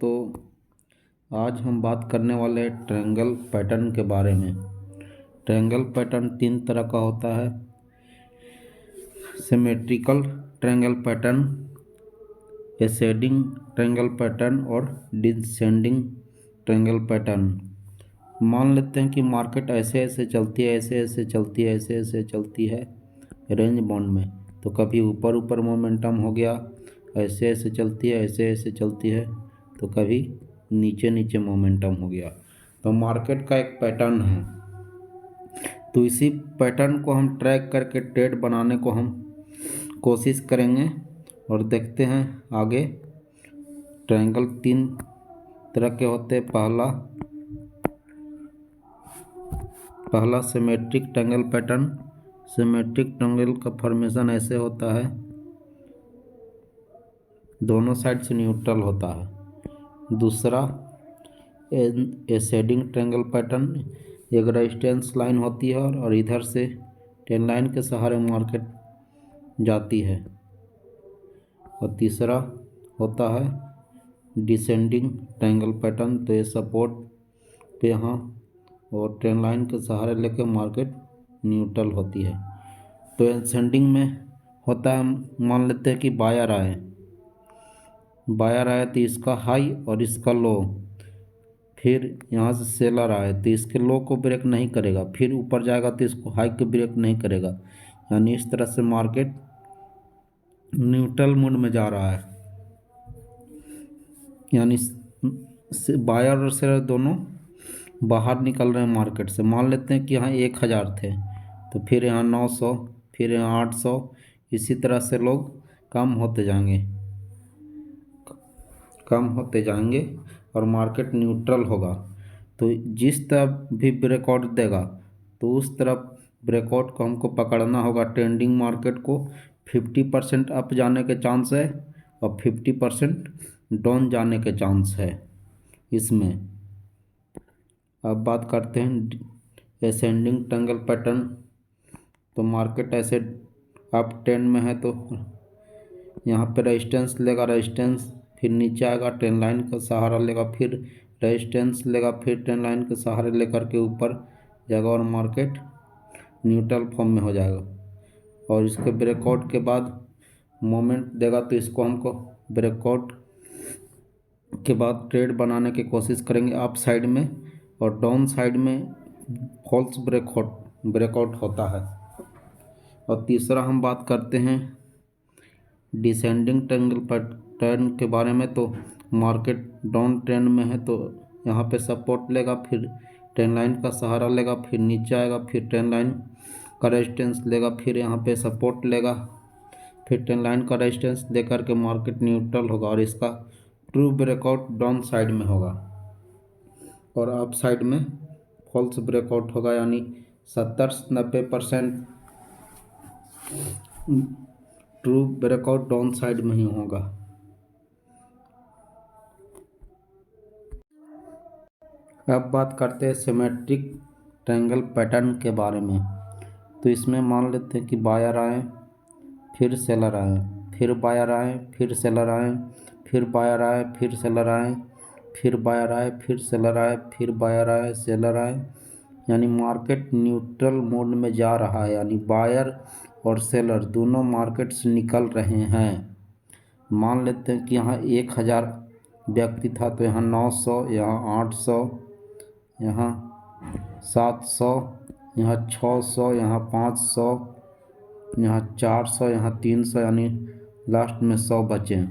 तो आज हम बात करने वाले हैं ट्रायंगल पैटर्न के बारे में। ट्रायंगल पैटर्न तीन तरह का होता है: symmetrical triangle pattern, ascending triangle pattern और डिसेंडिंग ट्रायंगल पैटर्न। मान लेते हैं कि मार्केट ऐसे ऐसे चलती है, ऐसे ऐसे चलती है, ऐसे ऐसे चलती है रेंज बाउंड में। तो कभी ऊपर ऊपर मोमेंटम हो गया, ऐसे ऐसे चलती है, ऐसे ऐसे चलती है, तो कभी नीचे नीचे मोमेंटम हो गया। तो मार्केट का एक पैटर्न है। तो इसी पैटर्न को हम ट्रैक करके ट्रेड बनाने को हम कोशिश करेंगे और देखते हैं आगे। ट्रायंगल तीन तरह के होते हैं। पहला symmetric triangle pattern. Symmetric triangle का फॉर्मेशन ऐसे होता है, दोनों साइड से न्यूट्रल होता है। दूसरा एसेंडिंग ट्रायंगल पैटर्न, एक रेजिस्टेंस लाइन होती है और इधर से ट्रेंड लाइन के सहारे मार्केट जाती है। और तीसरा होता है डिसेंडिंग ट्रायंगल पैटर्न। तो ये सपोर्ट पे यहाँ और ट्रेंड लाइन के सहारे लेके मार्केट न्यूट्रल होती है। तो एसेंडिंग में होता है, मान लेते हैं कि बायर आए तो इसका हाई और इसका लो, फिर यहाँ से सेलर आए तो इसके लो को ब्रेक नहीं करेगा, फिर ऊपर जाएगा तो इसको हाई को ब्रेक नहीं करेगा। यानी इस तरह से मार्केट न्यूट्रल मोड में जा रहा है। यानी बायर और सेलर दोनों बाहर निकल रहे हैं मार्केट से। मान लेते हैं कि यहाँ 1000 थे, तो फिर यहाँ 900, फिर यहाँ 800, इसी तरह से लोग कम होते जाएंगे और मार्केट न्यूट्रल होगा। तो जिस तरफ भी ब्रेकआउट देगा तो उस तरफ ब्रेकआउट को हमको पकड़ना होगा। ट्रेंडिंग मार्केट को 50% अप जाने के चांस है और 50% डाउन जाने के चांस है इसमें। अब बात करते हैं एसेंडिंग ट्रायंगल पैटर्न। तो मार्केट ऐसे अप ट्रेंड में है तो यहाँ पे रेजिस्टेंस लेगा, फिर नीचे आएगा, ट्रेंड लाइन का सहारा लेगा, फिर रेजिस्टेंस लेगा, फिर ट्रेंड लाइन के सहारे लेकर के ऊपर जाएगा और मार्केट न्यूट्रल फॉर्म में हो जाएगा। और इसके ब्रेकआउट के बाद मोमेंट देगा तो इसको हमको ब्रेकआउट के बाद ट्रेड बनाने की कोशिश करेंगे अप साइड में, और डाउन साइड में फॉल्स ब्रेकआउट होता है। और तीसरा हम बात करते हैं डिसेंडिंग ट्रायंगल पैटर्न के बारे में। तो मार्केट डाउन ट्रेंड में है तो यहाँ पे सपोर्ट लेगा, फिर ट्रेंड लाइन का सहारा लेगा, फिर नीचे आएगा, फिर ट्रेंड लाइन का रेजिस्टेंस लेगा, फिर यहाँ पे सपोर्ट लेगा, फिर ट्रेंड लाइन का रेजिस्टेंस लेकर के मार्केट न्यूट्रल होगा और इसका ट्रू ब्रेकआउट डाउन साइड में होगा और अप साइड में फॉल्स ब्रेकआउट होगा। यानी 70-90% ट्रू ब्रेकआउट डाउन साइड में ही होगा। अब बात करते हैं सिमेट्रिक ट्रायंगल पैटर्न के बारे में। तो इसमें मान लेते हैं कि बायर आए, फिर सेलर आए, फिर बायर आए, फिर सेलर आए, फिर बायर आए, फिर सेलर आए, फिर बायर आए, फिर सेलर आए, फिर बायर आए, सेलर आए। यानी मार्केट न्यूट्रल मोड में जा रहा है। यानी बायर और सेलर दोनों मार्केट से निकल रहे हैं। मान लेते हैं कि यहाँ 1000 व्यक्ति था तो यहाँ 900, यहाँ 800, यहाँ 700, यहाँ 600, यहाँ 500, यहाँ 400, यहाँ 300, यानी लास्ट में 100 बचे।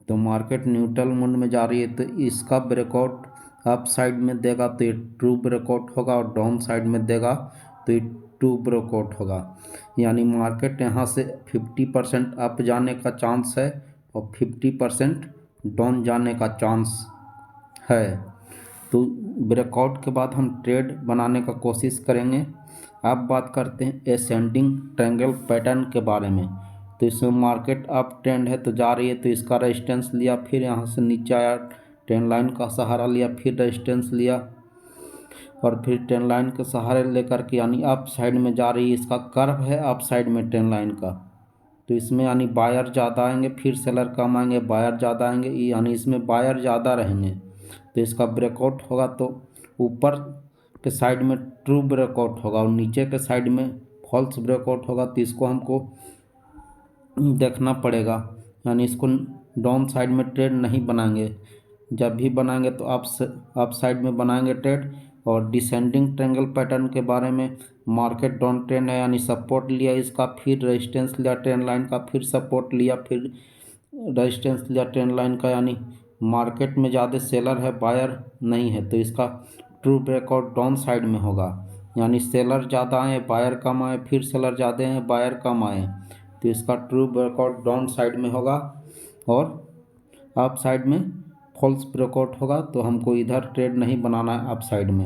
तो मार्केट न्यूट्रल मोड में जा रही है तो इसका ब्रेकआउट अप साइड में देगा तो ये ट्रू ब्रेकआउट होगा, और डाउन साइड में देगा तो ये ट्रू ब्रेकआउट होगा। यानी मार्केट यहाँ से 50% अप जाने का चांस है और 50% डाउन जाने का चांस है। तो ब्रेकआउट के बाद हम ट्रेड बनाने का कोशिश करेंगे। अब बात करते हैं एसेंडिंग ट्रायंगल पैटर्न के बारे में। तो इसमें मार्केट अप ट्रेंड है तो जा रही है तो इसका रेजिस्टेंस लिया, फिर यहाँ से नीचे आया, ट्रेंड लाइन का सहारा लिया, फिर रेजिस्टेंस लिया और फिर ट्रेंड लाइन के सहारे लेकर के यानी अप साइड में जा रही है। इसका कर्व है अप साइड में ट्रेंड लाइन का। तो इसमें यानी बायर ज़्यादा आएंगे, फिर सेलर कम आएंगे, बायर ज़्यादा आएंगे, यानी इसमें बायर ज़्यादा रहेंगे। तो इसका ब्रेकआउट होगा तो ऊपर के साइड में ट्रू ब्रेकआउट होगा और नीचे के साइड में फॉल्स ब्रेकआउट होगा। तो इसको हमको देखना पड़ेगा, यानी इसको डाउन साइड में ट्रेड नहीं बनाएंगे। जब भी बनाएंगे तो अप साइड में बनाएंगे ट्रेड। और डिसेंडिंग ट्रायंगल पैटर्न के बारे में, मार्केट डाउन ट्रेंड है यानी सपोर्ट लिया इसका, फिर रेजिस्टेंस लिया ट्रेंड लाइन का, फिर सपोर्ट लिया, फिर रेजिस्टेंस लिया ट्रेंड लाइन का, यानी मार्केट में ज़्यादा सेलर है, बायर नहीं है। तो इसका ट्रू ब्रेकआउट डाउन साइड में होगा, यानी सेलर ज़्यादा आए बायर कम आए, फिर सेलर ज़्यादा हैं बायर कम आए। तो इसका ट्रू ब्रेकआउट डाउन साइड में होगा और अप साइड में फॉल्स ब्रेकआउट होगा। तो हमको इधर ट्रेड नहीं बनाना है अप साइड में।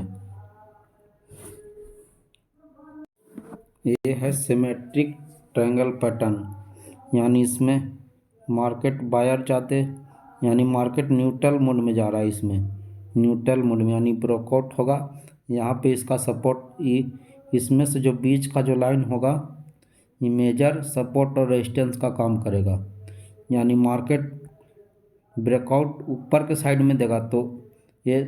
ये है सिमेट्रिक ट्रायंगल पैटर्न, यानी इसमें मार्केट बायर जाते, यानी मार्केट न्यूट्रल मोड में जा रहा है। इसमें न्यूट्रल मोड में यानी ब्रेकआउट होगा यहाँ पे, इसका सपोर्ट इसमें से जो बीच का जो लाइन होगा ये मेजर सपोर्ट और रेजिस्टेंस का काम करेगा। यानी मार्केट ब्रेकआउट ऊपर के साइड में देगा तो ये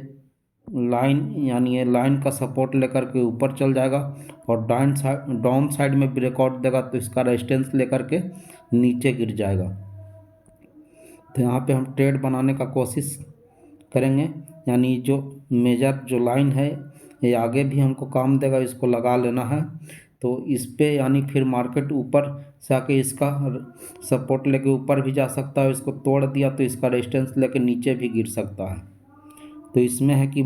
लाइन, यानी ये लाइन का सपोर्ट लेकर के ऊपर चल जाएगा, और डाउन साइड में ब्रेकआउट देगा तो इसका रेजिस्टेंस लेकर के नीचे गिर जाएगा। तो यहाँ पे हम ट्रेड बनाने का कोशिश करेंगे, यानी जो मेजर जो लाइन है ये आगे भी हमको काम देगा, इसको लगा लेना है। तो इस पे यानी फिर मार्केट ऊपर से आके इसका सपोर्ट लेके ऊपर भी जा सकता है, इसको तोड़ दिया तो इसका रेजिस्टेंस लेके नीचे भी गिर सकता है। तो इसमें है कि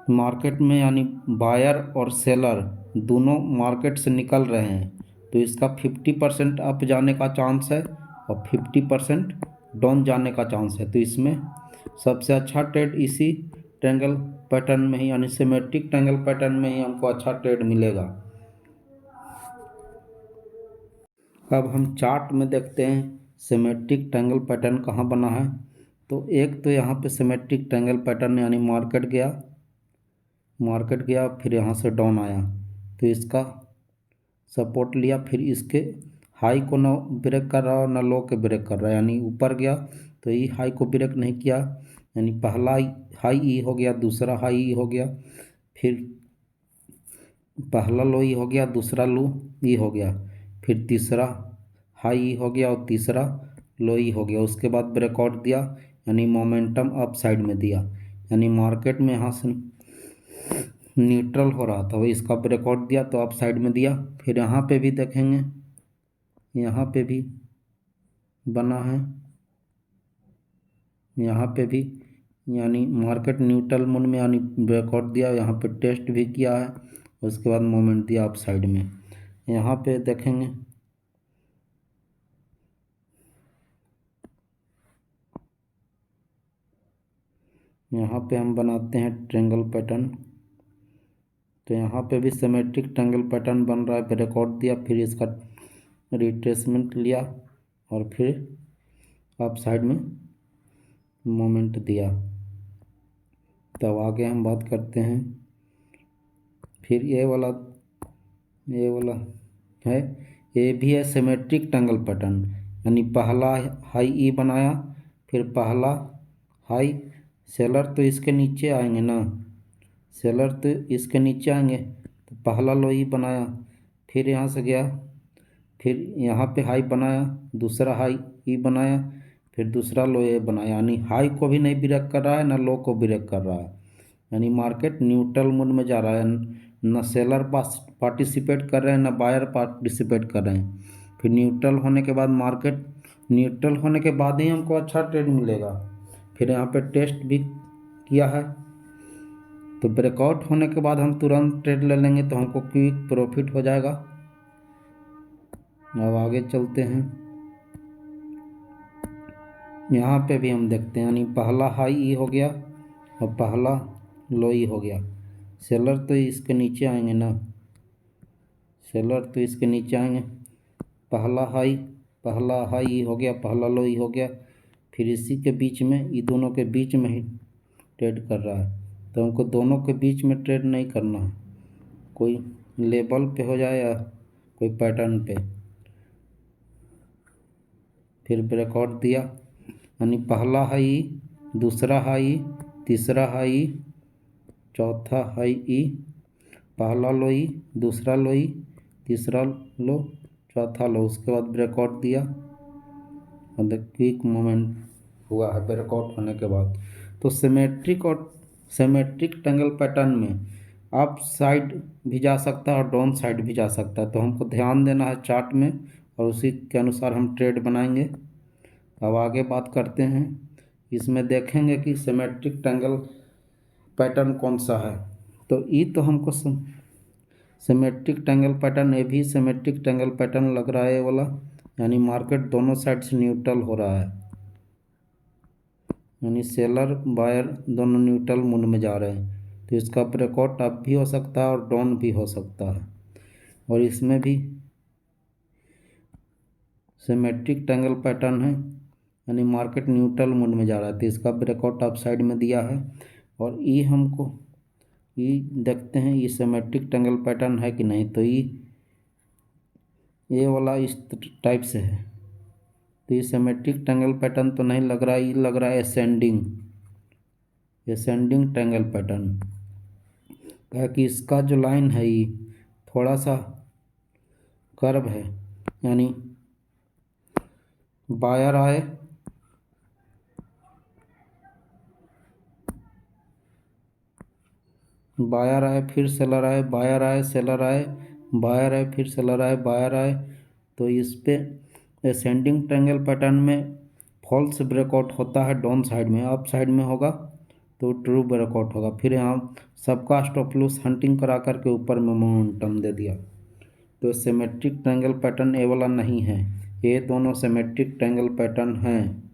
मार्केट में यानी बायर और सेलर दोनों मार्केट से निकल रहे हैं, तो इसका 50% अप जाने का चांस है और 50% डाउन जाने का चांस है। तो इसमें सबसे अच्छा ट्रेड इसी ट्रायंगल पैटर्न में ही, यानी सिमेट्रिक ट्रायंगल पैटर्न में ही हमको अच्छा ट्रेड मिलेगा। अब हम चार्ट में देखते हैं सिमेट्रिक ट्रायंगल पैटर्न कहाँ बना है। तो एक तो यहाँ पे सिमेट्रिक ट्रायंगल पैटर्न, यानी मार्केट गया फिर यहाँ से डाउन आया, तो इसका सपोर्ट लिया, फिर इसके हाई को ना ब्रेक कर रहा और ना लो के ब्रेक कर रहा है, यानी ऊपर गया तो ये हाई को ब्रेक नहीं किया, यानी पहला हाई ई हो गया, दूसरा हाई ई हो गया, फिर पहला लो ई हो गया, दूसरा लो ई हो गया, फिर तीसरा हाई ई हो गया और तीसरा लो ई हो गया। उसके बाद ब्रेकआउट दिया, यानी मोमेंटम अप साइड में दिया, यानी मार्केट में यहाँ से न्यूट्रल हो रहा था, वही इसका ब्रेकआउट दिया तो अप साइड में दिया। फिर यहाँ पे भी देखेंगे, यहाँ पे भी बना है, यहाँ पे भी यानी मार्केट न्यूट्रल मोड में, यानी ब्रेकआउट दिया, यहाँ पे टेस्ट भी किया है, उसके बाद मोमेंट दिया अप साइड में। यहाँ पे देखेंगे, यहाँ पे हम बनाते हैं ट्रायंगल पैटर्न। तो यहाँ पे भी सिमेट्रिक ट्रायंगल पैटर्न बन रहा है, ब्रेकआउट दिया, फिर इसका रिट्रेसमेंट लिया और फिर अप साइड में मोमेंट दिया। तब आगे हम बात करते हैं, फिर ये वाला है, ये भी है सिमेट्रिक ट्रायंगल पैटर्न, यानी पहला हाई ई बनाया, फिर पहला हाई, सेलर तो इसके नीचे आएंगे ना, सेलर तो इसके नीचे आएंगे, तो पहला लो ई बनाया, फिर यहाँ से गया, फिर यहाँ पे हाई बनाया, दूसरा हाई ई बनाया, फिर दूसरा लो ए बनाया, यानी हाई को भी नहीं ब्रेक कर रहा है ना लो को ब्रेक कर रहा है, यानी मार्केट न्यूट्रल मोड में जा रहा है, न सेलर पार्टिसिपेट कर रहे हैं ना बायर पार्टिसिपेट कर रहे हैं। फिर न्यूट्रल होने के बाद मार्केट न्यूट्रल होने के बाद ही हमको अच्छा ट्रेड मिलेगा। फिर यहाँ पे टेस्ट भी किया है, तो ब्रेकआउट होने के बाद हम तुरंत ट्रेड ले लेंगे तो हमको क्विक प्रॉफिट हो जाएगा। अब आगे चलते हैं, यहाँ पे भी हम देखते हैं, यानी पहला हाई ई हो गया और पहला लो ई हो गया, सेलर तो इसके नीचे आएंगे ना, सेलर तो इसके नीचे आएंगे, पहला हाई ई हो गया, पहला लो ई हो गया, फिर इसी के बीच में, ये दोनों के बीच में ही ट्रेड कर रहा है। तो हमको दोनों के बीच में ट्रेड नहीं करना है, कोई लेवल पे हो जाए या कोई पैटर्न पे। फिर ब्रेकआउट दिया, यानी पहला हाई, दूसरा हाई, तीसरा हाई, चौथा हाई ई, पहला लोई, दूसरा लोई, तीसरा लो, चौथा लो, उसके बाद ब्रेकआउट दिया। मतलब क्विक मोमेंट हुआ है ब्रेकआउट होने के बाद। तो सिमेट्रिक ट्रायंगल पैटर्न में अप साइड भी जा सकता है और डाउन साइड भी जा सकता है। तो हमको ध्यान देना है चार्ट में और उसी के अनुसार हम ट्रेड बनाएंगे। अब आगे बात करते हैं, इसमें देखेंगे कि सिमेट्रिक ट्रायंगल पैटर्न कौन सा है। तो ई तो हमको सिमेट्रिक ट्रायंगल पैटर्न, ये भी सिमेट्रिक ट्रायंगल पैटर्न लग रहा है ये वाला, यानी मार्केट दोनों साइड से न्यूट्रल हो रहा है, यानी सेलर बायर दोनों न्यूट्रल मूड में जा रहे हैं। तो इसका ब्रेकआउट अप भी हो सकता है और डाउन भी हो सकता है। और इसमें भी सिमेट्रिक ट्रायंगल पैटर्न है, यानी मार्केट न्यूट्रल मूड में जा रहा है, तो इसका ब्रेकआउट अप साइड में दिया है। और ई हमको ई देखते हैं ये सिमेट्रिक ट्रायंगल पैटर्न है कि नहीं। तो ये वाला इस टाइप से है, तो ये सिमेट्रिक ट्रायंगल पैटर्न तो नहीं लग रहा है, ये लग रहा है असेंडिंग ट्रायंगल पैटर्न। क्या कि इसका जो लाइन है ये थोड़ा सा कर्व है, यानी बायर आए, फिर सेलर आए, बायर आए, सेलर आए, बायर आए, फिर सेलर आए, बायर आए। तो इस पे असेंडिंग ट्रायंगल पैटर्न में फॉल्स ब्रेकआउट होता है डाउन साइड में, अप साइड में होगा तो ट्रू ब्रेकआउट होगा। फिर यहाँ सबका स्टॉप लॉस हंटिंग करा करके ऊपर में मोमेंटम दे दिया। तो सिमेट्रिक ट्रायंगल पैटर्न ए वाला नहीं है, ये दोनों सिमेट्रिक ट्रायंगल पैटर्न हैं।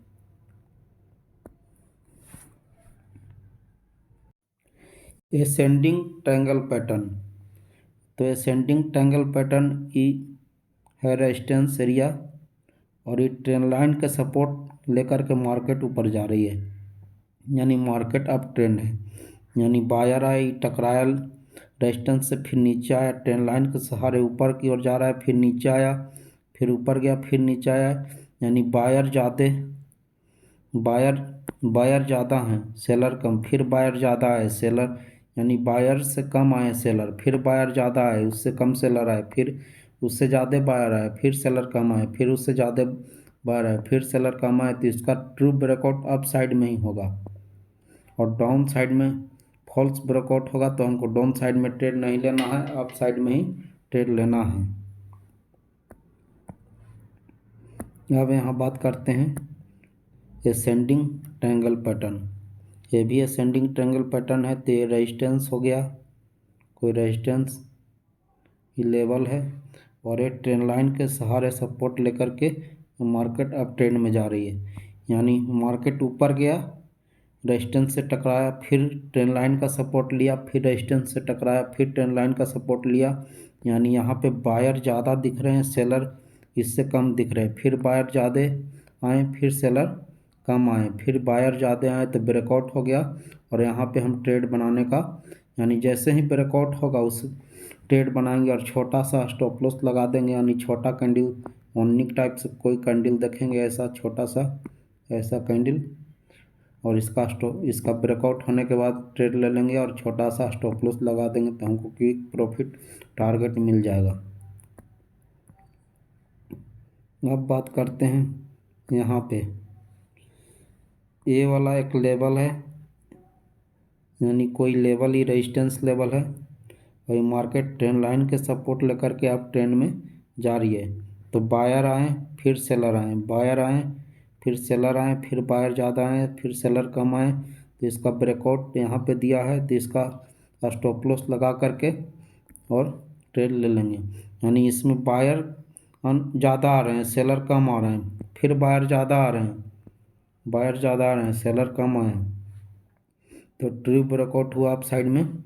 असेंडिंग ट्रायंगल पैटर्न, तो असेंडिंग ट्रायंगल पैटर्न ई है रेजिस्टेंस एरिया, और ये ट्रेंड लाइन का सपोर्ट लेकर के मार्केट ऊपर जा रही है, यानी मार्केट अप ट्रेंड है। यानी बायर आए, टकराया रेजिस्टेंस से, फिर नीचे आया, ट्रेंड लाइन के सहारे ऊपर की ओर जा रहा है, फिर नीचे आया, फिर ऊपर गया, फिर नीचे आया। यानी बायर ज़्यादा हैं, सेलर कम, फिर बायर ज़्यादा है, सेलर, यानी बायर से कम आए सेलर, फिर बायर ज़्यादा आए, उससे कम सेलर आए, फिर उससे ज़्यादा बायर आए, फिर सेलर कम आए, फिर उससे ज़्यादा बायर आए, फिर सेलर कम आए। तो इसका ट्रू ब्रेकआउट अप साइड में ही होगा। और डाउन साइड में फॉल्स ब्रेकआउट होगा, तो हमको डाउन साइड में ट्रेड नहीं लेना है, अप साइड में ही ट्रेड लेना है। अब यहाँ बात करते हैं असेंडिंग ट्रायंगल पैटर्न। ये भी असेंडिंग ट्रायंगल पैटर्न है, तो ये रेजिस्टेंस हो गया, कोई रेजिस्टेंस ये लेवल है, और एक ट्रेंड लाइन के सहारे सपोर्ट लेकर के मार्केट अप ट्रेंड में जा रही है। यानी मार्केट ऊपर गया, रेजिस्टेंस से टकराया, फिर ट्रेंड लाइन का सपोर्ट लिया, फिर रेजिस्टेंस से टकराया, फिर ट्रेंड लाइन का सपोर्ट लिया। यानी यहाँ पे बायर ज़्यादा दिख रहे हैं, सेलर इससे कम दिख रहे हैं, फिर बायर ज़्यादा आए, फिर सेलर कम आए, फिर बायर ज़्यादा आए, तो ब्रेकआउट हो गया। और यहाँ पे हम ट्रेड बनाने का, यानी जैसे ही ब्रेकआउट होगा उस ट्रेड बनाएंगे और छोटा सा स्टॉप लॉस लगा देंगे, यानी छोटा कैंडल ऑनिक टाइप से कोई कैंडल देखेंगे, ऐसा छोटा सा ऐसा कैंडल, और इसका ब्रेकआउट होने के बाद ट्रेड ले लेंगे और छोटा सा स्टॉप लॉस लगा देंगे, तो हमको क्विक प्रॉफिट टारगेट मिल जाएगा। अब बात करते हैं, यहाँ पे ए वाला एक लेवल है, यानी कोई लेवल ही रेजिस्टेंस लेवल है, और ये मार्केट ट्रेंड लाइन के सपोर्ट लेकर के आप ट्रेंड में जा रही है। तो बायर आए, फिर सेलर आए, बायर आए, फिर सेलर आए, फिर बायर ज़्यादा आए, फिर सेलर कम आए। तो इसका ब्रेकआउट यहाँ पे दिया है, तो इसका स्टॉप लॉस लगा करके और ट्रेड ले लेंगे। यानी इसमें बायर ज़्यादा आ रहे हैं, सेलर कम आ रहे हैं, फिर बायर ज़्यादा आ रहे हैं, सेलर कम आए, तो ट्रू ब्रेकआउट हुआ अप साइड में।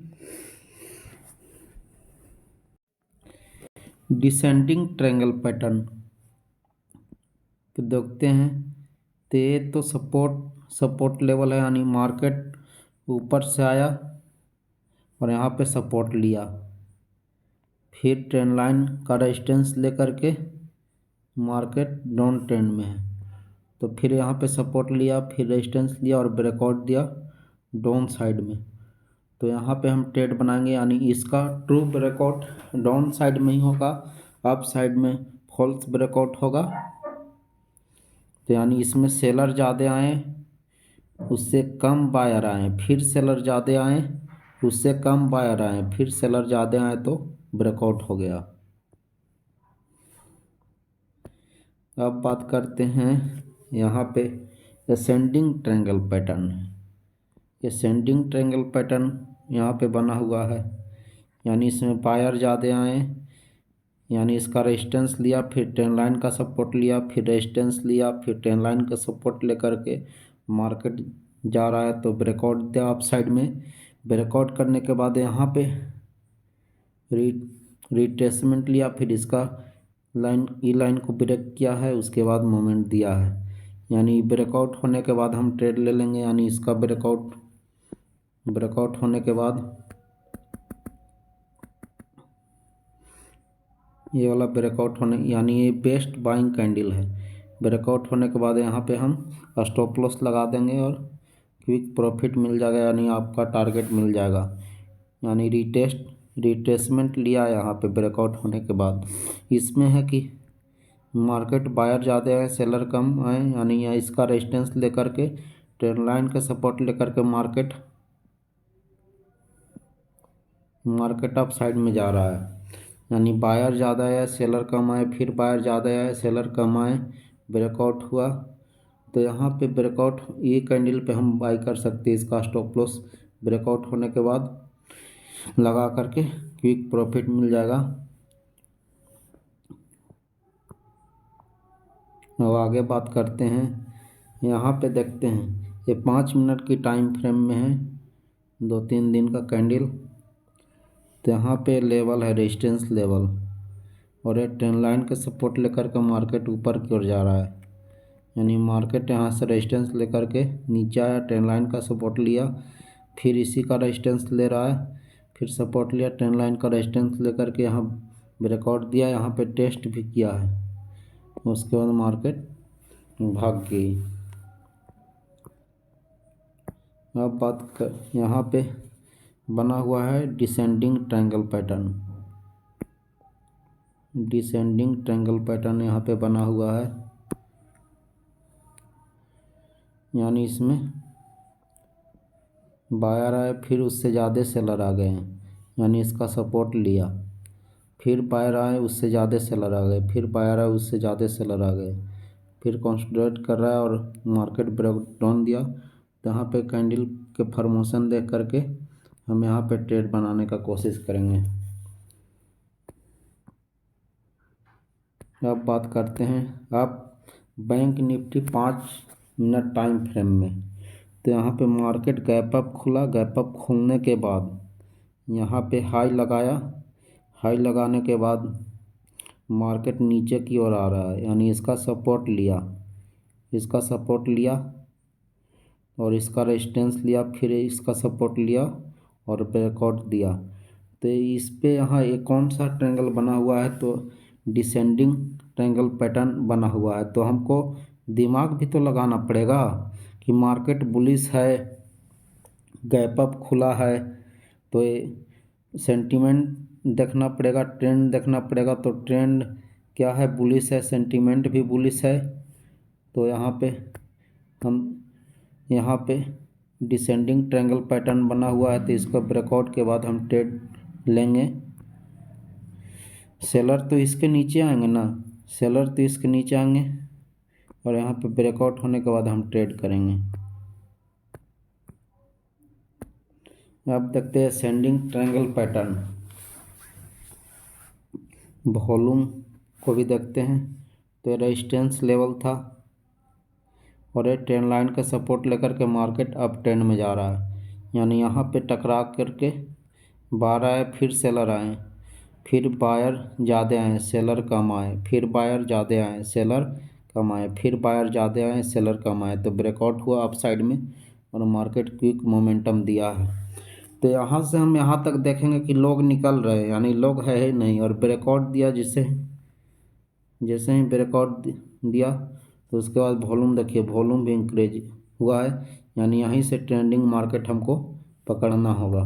डिसेंडिंग ट्रायंगल पैटर्न तो देखते हैं, तो ये तो सपोर्ट लेवल है, यानी मार्केट ऊपर से आया और यहाँ पे सपोर्ट लिया, फिर ट्रेंड लाइन का रेजिस्टेंस लेकर के मार्केट डाउन ट्रेंड में है। तो फिर यहाँ पे सपोर्ट लिया, फिर रेजिस्टेंस लिया और ब्रेकआउट दिया डाउन साइड में। तो यहाँ पे हम ट्रेड बनाएंगे, यानी इसका ट्रू ब्रेकआउट डाउन साइड में ही होगा, अप साइड में फॉल्स ब्रेकआउट होगा। तो यानी इसमें सेलर ज़्यादा आए, उससे कम बायर आए, फिर सेलर ज़्यादा आए, उससे कम बायर आए, फिर सेलर ज़्यादा आए, तो ब्रेकआउट हो गया। अब बात करते हैं यहाँ पे ascending triangle pattern. Ascending triangle pattern यहाँ पे बना हुआ है, यानी इसमें बायर ज़्यादा आए, यानी इसका रेजिस्टेंस लिया, फिर ट्रेंड लाइन का सपोर्ट लिया, फिर रेजिस्टेंस लिया, फिर ट्रेंड लाइन का सपोर्ट लेकर के मार्केट जा रहा है, तो ब्रेकआउट दिया अप साइड में। ब्रेकआउट करने के बाद यहाँ पे रिट्रेसमेंट लिया, फिर इसका लाइन ई लाइन को ब्रेक किया है, उसके बाद मोमेंट दिया है। यानी ब्रेकआउट होने के बाद हम ट्रेड ले लेंगे, यानी इसका ब्रेकआउट होने के बाद ये वाला ब्रेकआउट होने, यानी ये बेस्ट बाइंग कैंडल है। ब्रेकआउट होने के बाद यहाँ पे हम स्टॉप लॉस लगा देंगे और क्विक प्रॉफिट मिल जाएगा, यानी आपका टारगेट मिल जाएगा। यानी रिट्रेसमेंट लिया यहाँ पे ब्रेकआउट होने के बाद। इसमें है कि मार्केट बायर ज़्यादा है, सेलर कम आए, यानी यहाँ इसका रेजिस्टेंस लेकर के ट्रेंड लाइन का सपोर्ट लेकर के मार्केट अप साइड में जा रहा है। यानी बायर ज़्यादा है, सेलर कम आए, फिर बायर ज़्यादा है, सेलर कम आए, ब्रेकआउट हुआ। तो यहाँ पे ब्रेकआउट ये कैंडल पे हम बाई कर सकते हैं। इसका स्टॉप लॉस ब्रेकआउट होने के बाद लगा करके क्विक प्रॉफिट मिल जाएगा। अब आगे बात करते हैं, यहाँ पे देखते हैं ये 5 मिनट की टाइम फ्रेम में है, 2-3 दिन का कैंडल। तो यहाँ पे लेवल है रेजिस्टेंस लेवल, और एक ट्रेंड लाइन का सपोर्ट लेकर के मार्केट ऊपर की ओर जा रहा है। यानी मार्केट यहाँ से रेजिस्टेंस लेकर के नीचे आया, ट्रेंड लाइन का सपोर्ट लिया, फिर इसी का रेजिस्टेंस ले रहा है, फिर सपोर्ट लिया, ट्रेंड लाइन का रेजिस्टेंस लेकर के यहाँ ब्रेकआउट दिया, यहाँ पे टेस्ट भी किया है, उसके बाद मार्केट भाग गई। अब बात कर, यहाँ पे बना हुआ है descending triangle pattern. Descending triangle pattern यहाँ पे बना हुआ है, यानी इसमें बायर आए, फिर उससे ज़्यादा सेलर आ गए हैं, यानी इसका सपोर्ट लिया, फिर बायर आए, उससे ज़्यादा सेलर आ गए, फिर बायर आए, उससे ज़्यादा सेलर आ गए, फिर कंसोलिडेट कर रहा है और मार्केट ब्रेक डाउन दिया। तो यहाँ पे कैंडल के फॉर्मेशन देख करके हम यहाँ पे ट्रेड बनाने का कोशिश करेंगे। अब बात करते हैं आप bank Nifty 5 minute time frame में। तो यहाँ पे मार्केट गैप अप खुला, गैप अप खुलने के बाद यहाँ पे हाई लगाया, हाई लगाने के बाद मार्केट नीचे की ओर आ रहा है, यानी इसका सपोर्ट लिया और इसका रेजिस्टेंस लिया, फिर इसका सपोर्ट लिया और ब्रेकआउट दिया। तो इस पे यहाँ एक कौन सा ट्रायंगल बना हुआ है, तो डिसेंडिंग ट्रायंगल पैटर्न बना हुआ है। तो हमको दिमाग भी तो लगाना पड़ेगा कि मार्केट बुलिश है, गैप अप खुला है, तो ये सेंटीमेंट देखना पड़ेगा, ट्रेंड देखना पड़ेगा। तो ट्रेंड क्या है, बुलिश है, सेंटीमेंट भी बुलिश है। तो यहाँ पे डिसेंडिंग ट्रायंगल पैटर्न बना हुआ है, तो इसका ब्रेकआउट के बाद हम ट्रेड लेंगे। सेलर तो इसके नीचे आएंगे ना, सेलर तो इसके नीचे आएंगे और यहाँ पे ब्रेकआउट होने के बाद हम ट्रेड करेंगे। अब देखते हैं असेंडिंग ट्रायंगल पैटर्न, वॉल्यूम को भी देखते हैं। तो रेजिस्टेंस लेवल था और एक ट्रेंड लाइन का सपोर्ट लेकर के मार्केट अप ट्रेंड में जा रहा है, यानी यहाँ पे टकरा करके बायर आए, फिर सेलर आए, फिर बायर ज़्यादा आए, सेलर कम आए, फिर बायर ज़्यादा आए, सेलर कम आए, फिर बायर ज़्यादा आए, सेलर कम आए। तो ब्रेकआउट हुआ अप साइड में और मार्केट क्विक मोमेंटम दिया है। तो यहाँ से हम यहाँ तक देखेंगे कि लोग निकल रहे हैं, यानी लोग है ही नहीं, और ब्रेकआउट दिया, जैसे ही ब्रेकआउट दिया तो उसके बाद वॉल्यूम देखिए, वॉल्यूम भी इंक्रीज हुआ है, यानी यहीं से ट्रेंडिंग मार्केट हमको पकड़ना होगा।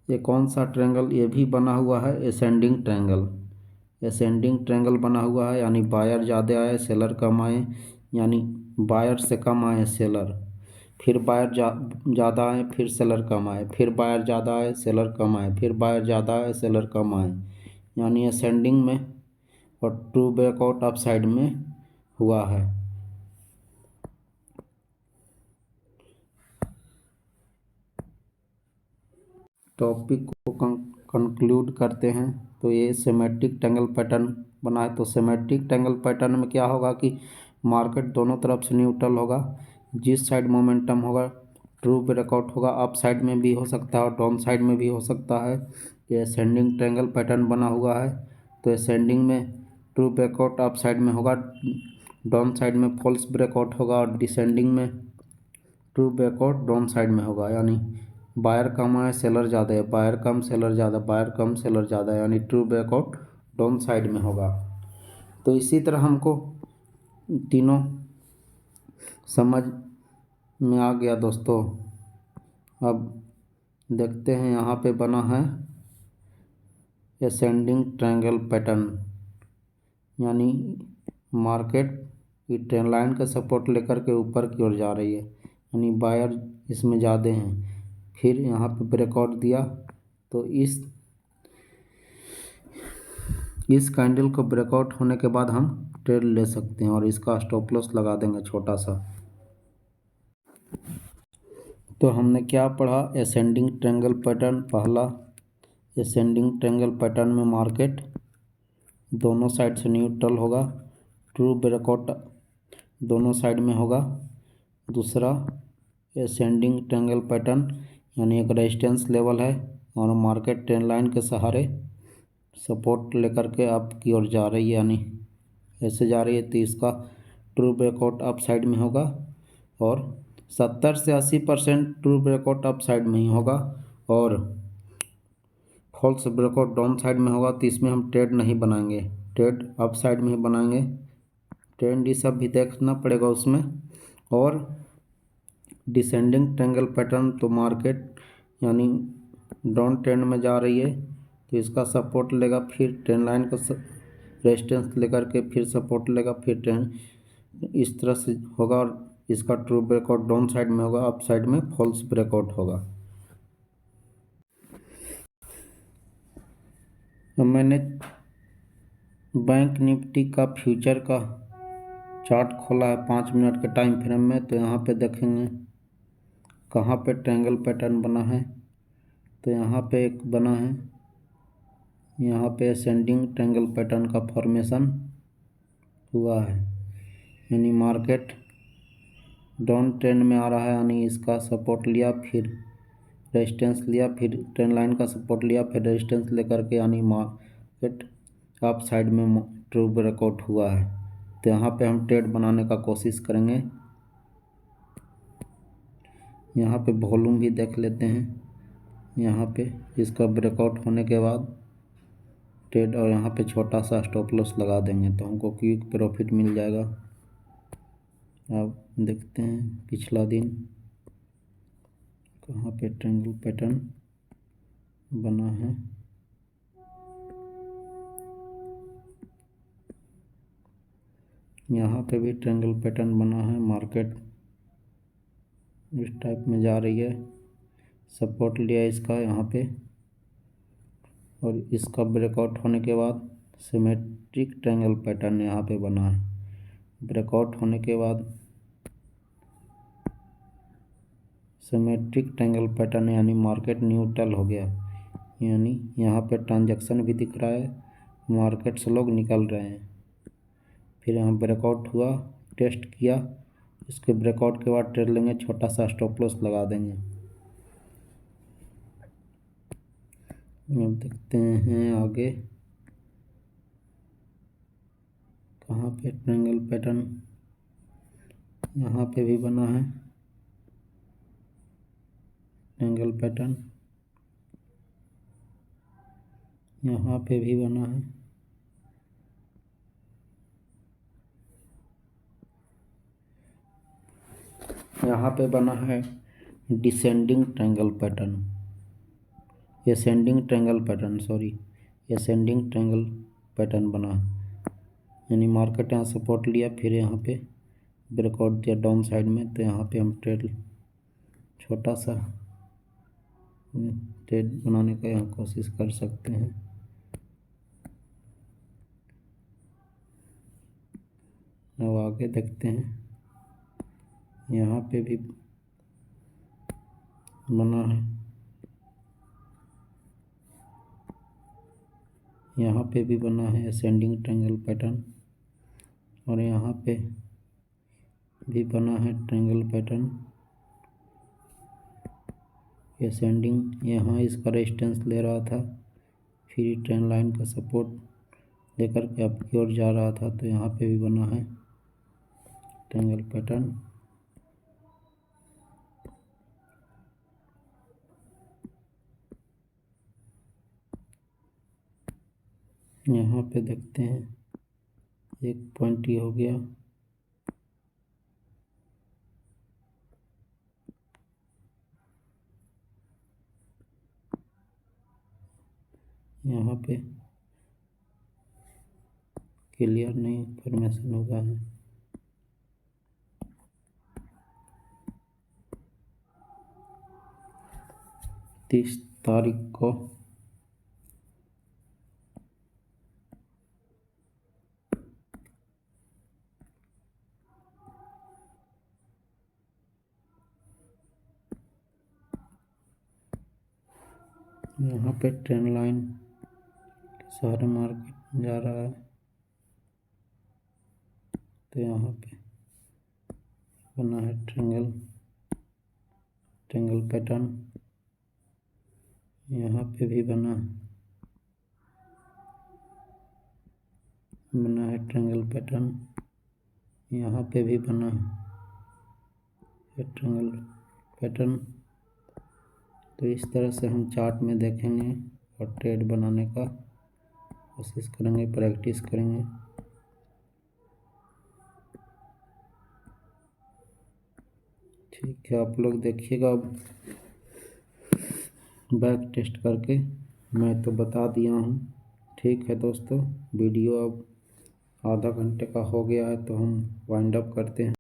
ये कौन सा ट्रायंगल, ये भी बना हुआ है एसेंडिंग ट्रायंगल। एसेंडिंग ट्रायंगल बना हुआ है, यानी बायर ज़्यादा आए सेलर कम आए, यानी बायर से कम आए सेलर, फिर बायर ज़्यादा आए फिर सेलर कम आए, फिर बायर ज़्यादा आए सेलर कम आए, फिर बायर ज़्यादा आए सेलर कम आए, यानी असेंडिंग में और ट्रू ब्रेकआउट अप साइड में हुआ है। टॉपिक को कंक्लूड करते हैं। तो ये सिमेट्रिक ट्रायंगल पैटर्न बना है। तो सिमेट्रिक ट्रायंगल पैटर्न में क्या होगा कि मार्केट दोनों तरफ से न्यूट्रल होगा, जिस साइड मोमेंटम होगा ट्रू ब्रेकआउट होगा, अप साइड में भी हो सकता है और डाउन साइड में भी हो सकता है। ये असेंडिंग ट्रायंगल पैटर्न बना हुआ है। तो असेंडिंग में ट्रू ब्रेकआउट अप साइड में होगा, डाउन साइड में फॉल्स ब्रेकआउट होगा, और डिसेंडिंग में ट्रू ब्रेकआउट डाउन साइड में होगा, यानी बायर कम है सेलर ज़्यादा है, बायर कम सेलर ज़्यादा, बायर कम सेलर ज़्यादा, यानी ट्रू ब्रेकआउट डाउन साइड में होगा। तो इसी तरह हमको तीनों समझ में आ गया दोस्तों। अब देखते हैं, यहाँ पे बना है असेंडिंग ट्रायंगल पैटर्न, यानी मार्केट की ट्रेंड लाइन का सपोर्ट लेकर के ऊपर की ओर जा रही है, यानी बायर इसमें ज़्यादा हैं। फिर यहाँ पे ब्रेकआउट दिया, तो इस कैंडल को ब्रेकआउट होने के बाद हम ट्रेड ले सकते हैं, और इसका स्टॉप लॉस लगा देंगे छोटा सा। तो हमने क्या पढ़ा, असेंडिंग ट्रायंगल पैटर्न। पहला, असेंडिंग ट्रायंगल पैटर्न में मार्केट दोनों साइड से न्यूट्रल होगा, ट्रू ब्रेकआउट दोनों साइड में होगा। दूसरा, असेंडिंग ट्रायंगल पैटर्न, यानी एक रेजिस्टेंस लेवल है और मार्केट ट्रेंड लाइन के सहारे सपोर्ट लेकर के अप की ओर जा रही है, यानी ऐसे जा रही है, तो इसका ट्रू ब्रेकआउट अप साइड में होगा, और 70 से 80% ट्रू ब्रेकआउट अप साइड में ही होगा, और फॉल्स ब्रेकआउट डाउन साइड में होगा। तो इसमें हम ट्रेड नहीं बनाएंगे, ट्रेड अप साइड में ही बनाएंगे। ट्रेंड ये सब भी देखना पड़ेगा उसमें। और डिसेंडिंग ट्रायंगल पैटर्न, तो मार्केट यानी डाउन ट्रेंड में जा रही है, तो इसका सपोर्ट लेगा, फिर ट्रेंड लाइन का रेजिस्टेंस लेकर के फिर सपोर्ट लेगा, फिर ट्रेंड इस तरह से होगा, और इसका ट्रू ब्रेकआउट डाउन साइड में होगा, अप साइड में फॉल्स ब्रेकआउट होगा। अब मैंने बैंक निफ्टी का फ्यूचर का चार्ट खोला है 5 मिनट के टाइम फ्रेम में। तो यहाँ पे देखेंगे कहाँ पे ट्रायंगल पैटर्न बना है। तो यहाँ पे एक बना है, यहाँ पे असेंडिंग ट्रायंगल पैटर्न का फॉर्मेशन हुआ है, यानी मार्केट डाउन ट्रेंड में आ रहा है, यानी इसका सपोर्ट लिया, फिर रेजिस्टेंस लिया, फिर ट्रेंड लाइन का सपोर्ट लिया, फिर रेजिस्टेंस लेकर के, यानी मार्केट अप साइड में ट्रू ब्रेकआउट हुआ है। तो यहाँ पे हम ट्रेड बनाने का कोशिश करेंगे। यहाँ पे वॉल्यूम भी देख लेते हैं, यहाँ पे इसका ब्रेकआउट होने के बाद ट्रेड, और यहाँ पे छोटा सा स्टॉप लॉस लगा देंगे, तो हमको क्विक प्रॉफिट मिल जाएगा। अब देखते हैं पिछला दिन कहाँ पे ट्रायंगल पैटर्न बना है। यहाँ पे भी ट्रायंगल पैटर्न बना है, मार्केट इस टाइप में जा रही है, सपोर्ट लिया इसका यहाँ पे, और इसका ब्रेकआउट होने के बाद सिमेट्रिक ट्रायंगल पैटर्न यहाँ पे बना है। ब्रेकआउट होने के बाद सिमेट्रिक ट्रायंगल पैटर्न, यानी मार्केट न्यूट्रल हो गया, यानी यहाँ पे ट्रांजैक्शन भी दिख रहा है, मार्केट से लोग निकल रहे हैं। फिर यहाँ ब्रेकआउट हुआ, टेस्ट किया, इसके ब्रेकआउट के बाद ट्रेड लेंगे, छोटा सा स्टॉप लॉस लगा देंगे। अब देखते हैं आगे कहाँ पे ट्रायंगल पैटर्न, यहाँ पे भी बना है ट्रायंगल पैटर्न, यहाँ पे भी बना है। यहाँ पे बना है descending triangle pattern, ascending triangle pattern, sorry ascending triangle pattern बना है। यानी मार्केट यहाँ सपोर्ट लिया, फिर यहाँ पे ब्रेकआउट दिया डाउन साइड में, तो यहाँ पे हम ट्रेड छोटा सा ट्रेड बनाने का यहाँ कोशिश कर सकते हैं। अब आगे देखते हैं, यहाँ पे भी बना है, यहाँ पे भी बना है असेंडिंग ट्रायंगल पैटर्न, और यहाँ पे भी बना है ट्रायंगल पैटर्न असेंडिंग। यहाँ इसका रेजिस्टेंस ले रहा था, फिर ट्रेंड लाइन का सपोर्ट लेकर के अप की ओर जा रहा था, तो यहाँ पे भी बना है ट्रायंगल पैटर्न। यहाँ पे देखते हैं, एक पॉइंट ये हो गया, यहाँ पे क्लियर नहीं फॉर्मेशन होगा है। तीस तारीख को यहाँ पे ट्रेंड लाइन सारे मार्केट जा रहा है, तो यहाँ पे बना है ट्रायंगल पैटर्न। यहाँ पे भी बना है ट्रायंगल पैटर्न, यहाँ पे भी बना है ट्रायंगल पैटर्न। तो इस तरह से हम चार्ट में देखेंगे और ट्रेड बनाने का कोशिश करेंगे, प्रैक्टिस करेंगे। ठीक है, आप लोग देखिएगा अब बैक टेस्ट करके, मैं तो बता दिया हूँ। ठीक है दोस्तों, वीडियो अब आधा घंटे का हो गया है, तो हम वाइंड अप करते हैं।